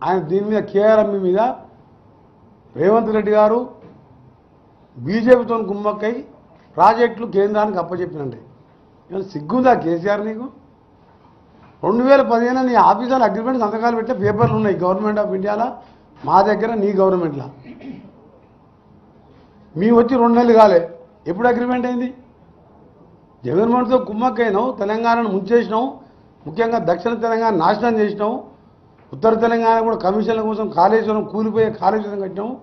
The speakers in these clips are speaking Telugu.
ఆయన దీని మీద కేఆర్ఎంబి మీద రేవంత్ రెడ్డి గారు బీజేపీతో గుమ్మక్కై ప్రాజెక్టులు కేంద్రానికి అప్పచెప్పినండి. ఇవాళ సిగ్గుందా కేసీఆర్ నీకు? 2015 నీ ఆఫీసర్ అగ్రిమెంట్ సంతకాలు పెట్టే పేపర్లు ఉన్నాయి గవర్నమెంట్ ఆఫ్ ఇండియాలో, మా దగ్గర నీ గవర్నమెంట్లో. మీ వచ్చి 2 నెలలు కాలే, ఎప్పుడు అగ్రిమెంట్ అయింది? జగన్మోహన్తో కుమ్మక్కైనావు, తెలంగాణను ముంచేసినావు, ముఖ్యంగా దక్షిణ తెలంగాణ నాశనం చేసినావు, ఉత్తర తెలంగాణ కూడా కమిషన్ల కోసం కాళేశ్వరం కూలిపోయే కాళేశ్వరం కట్టినావు.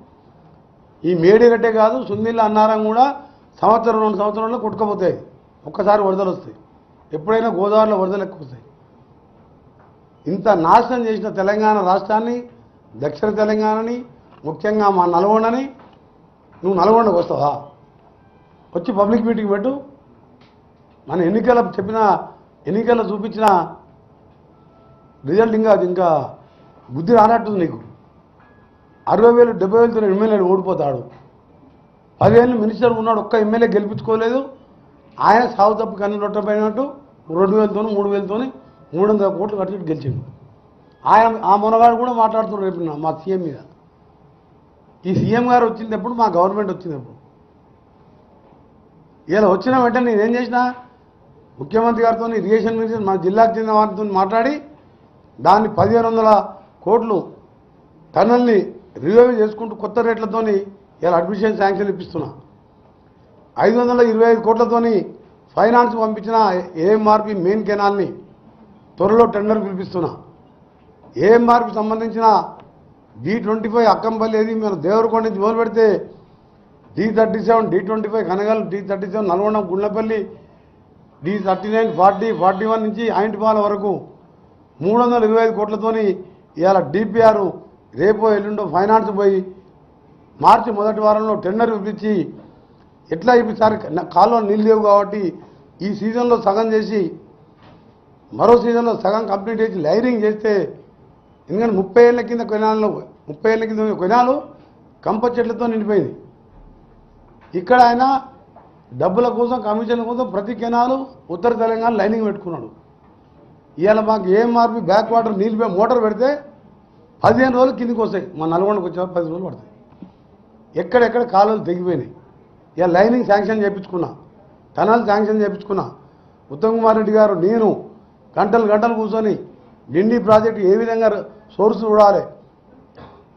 ఈ మేడిగట్టే కాదు, సుందిల్ల అన్నారం కూడా సంవత్సరం 2 సంవత్సరాల్లో కొట్టుకుపోతాయి. ఒక్కసారి వరదలు వస్తాయి, ఎప్పుడైనా గోదావరిలో వరదలు ఎక్కువ వస్తాయి. ఇంత నాశనం చేసిన తెలంగాణ రాష్ట్రాన్ని, దక్షిణ తెలంగాణని, ముఖ్యంగా మా నల్గొండని, నువ్వు నల్గొండకు వస్తావా? వచ్చి పబ్లిక్ మీటింగ్ పెట్టు. మన ఎన్నికల్లో చూపించిన రిజల్ట్ ఇంకా బుద్ధి రానట్టుంది నీకు. 60,000 70,000తో ఎమ్మెల్యేలు ఓడిపోతాడు. 10 ఏళ్ళు మినిస్టర్ ఉన్నాడు, ఒక్క ఎమ్మెల్యే గెలిపించుకోలేదు. ఆయన సాగు తప్పు కన్ను రొట్టపోయినట్టు 2,000తోనూ 3,000తోని 300 కోట్లు ఖర్చు గెలిచిండు. ఆ మునగాడు కూడా మాట్లాడుతున్నారు రేపు మా సీఎం మీద. ఈ సీఎం గారు వచ్చినప్పుడు మా గవర్నమెంట్ వచ్చినప్పుడు ఇలా వచ్చిన వెంటనే నేనేం చేసినా, ముఖ్యమంత్రి గారితో ఇరిగేషన్ మినిస్టర్ మా జిల్లాకు చెందిన వారితో మాట్లాడి దాన్ని 1,500 కోట్లు టన్నల్ని రివ్యూ చేసుకుంటూ కొత్త రేట్లతోని ఇలా అడ్మిషన్ శాంక్షన్ ఇప్పిస్తున్నా. 525 కోట్లతోని ఫైనాన్స్ పంపించిన ఏఎంఆర్పి మెయిన్ కెనాల్ని త్వరలో టెండర్ పిలిపిస్తున్నా. ఏఎంఆర్పి సంబంధించిన D25 అక్కంపల్లి ఏది మేము దేవరకొండ నుంచి మొదలు పెడితే D37 D25 Kanagal D37 Nalgonda Gundlapalli D39 40 41 నుంచి ఆయింటిపాల వరకు 325 కోట్లతోని ఇవాళ డిపిఆర్ రేపో ఎల్లుండో ఫైనాన్స్ పోయి మార్చి మొదటి వారంలో టెండర్ పిలిపించి ఎట్లా ఈసారి కాలువ నీళ్ళు లేవు కాబట్టి ఈ సీజన్లో సగం చేసి మరో సీజన్లో సగం కంప్లీట్ చేసి లైరింగ్ చేస్తే, ఎందుకంటే 30 ఏళ్ల కింద కొనాలు కంప చెట్లతో నిండిపోయింది. ఇక్కడ ఆయన డబ్బుల కోసం కమిషన్ల కోసం ప్రతి కెనాలు ఉత్తర తెలంగాణ లైనింగ్ పెట్టుకున్నాడు. ఇవాళ మాకు ఏఎంఆర్పి బ్యాక్ వాటర్ నీళ్ళు మోటార్ పెడితే 15 రోజులు కిందికి వస్తాయి. మా నల్గొండకు వచ్చేవారు 10 రోజులు పడతాయి. ఎక్కడెక్కడ కాలువలు తెగిపోయినాయి. ఇవాళ లైనింగ్ శాంక్షన్ చేయించుకున్నా, టనల్ శాంక్షన్ చేయించుకున్నా. ఉత్తమ్ కుమార్ రెడ్డి గారు నేను గంటలు కూర్చొని డిండి ప్రాజెక్టు ఏ విధంగా సోర్స్ చూడాలి,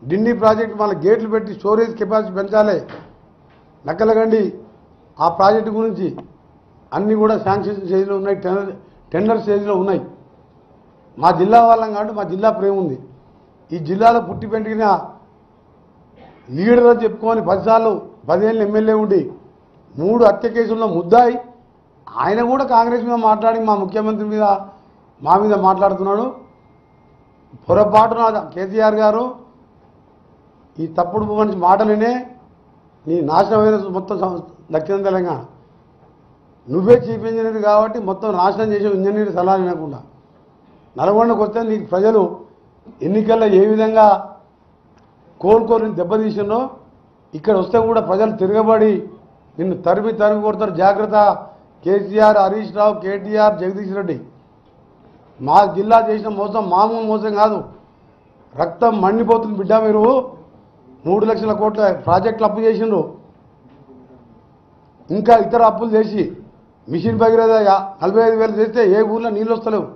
డిండి ప్రాజెక్టు మళ్ళీ గేట్లు పెట్టి స్టోరేజ్ కెపాసిటీ పెంచాలి, నక్కలగండి ఆ ప్రాజెక్టు గురించి అన్నీ కూడా శాంక్షన్ స్టేజ్లో ఉన్నాయి, టెండర్ స్టేజ్లో ఉన్నాయి. మా జిల్లా వాళ్ళం కాబట్టి మా జిల్లా ప్రేమ ఉంది. ఈ జిల్లాలో పుట్టి పెంటిన లీడర్ అని చెప్పుకొని 10 సార్లు 10 ఏళ్ళు ఎమ్మెల్యే ఉండి 3 హత్య కేసుల్లో ముద్దాయి ఆయన కూడా కాంగ్రెస్ మీద మాట్లాడి మా ముఖ్యమంత్రి మీద మా మీద మాట్లాడుతున్నాడు. పొరపాటున కేసీఆర్ గారు ఈ తప్పుడు మనిషి మాటలనే నీ నాశనమైన మొత్తం దక్షిణ తెలంగాణ. నువ్వే చీఫ్ ఇంజనీర్ కాబట్టి మొత్తం నాశనం చేసే ఇంజనీర్ సలహా వినకుండా నల్గొండకు వస్తే నీకు ప్రజలు ఎన్నికల్లో ఏ విధంగా కోలుకొని దెబ్బతీసినో ఇక్కడ వస్తే కూడా ప్రజలు తిరగబడి నిన్ను తరిమి కొడతారు. జాగ్రత్త. కేసీఆర్, హరీష్ రావు, కేటీఆర్, జగదీష్ రెడ్డి మా జిల్లా చేసిన మోసం మామూలు మోసం కాదు. రక్తం మండిపోతుంది బిడ్డ. మీరు 3 లక్షల కోట్ల ప్రాజెక్టులు అప్పు చేసిండ్రు, ఇంకా ఇతర అప్పులు చేసి మిషన్ భగీరథ 45,000 చేస్తే ఏ ఊర్లో నీళ్ళు వస్తలేవు.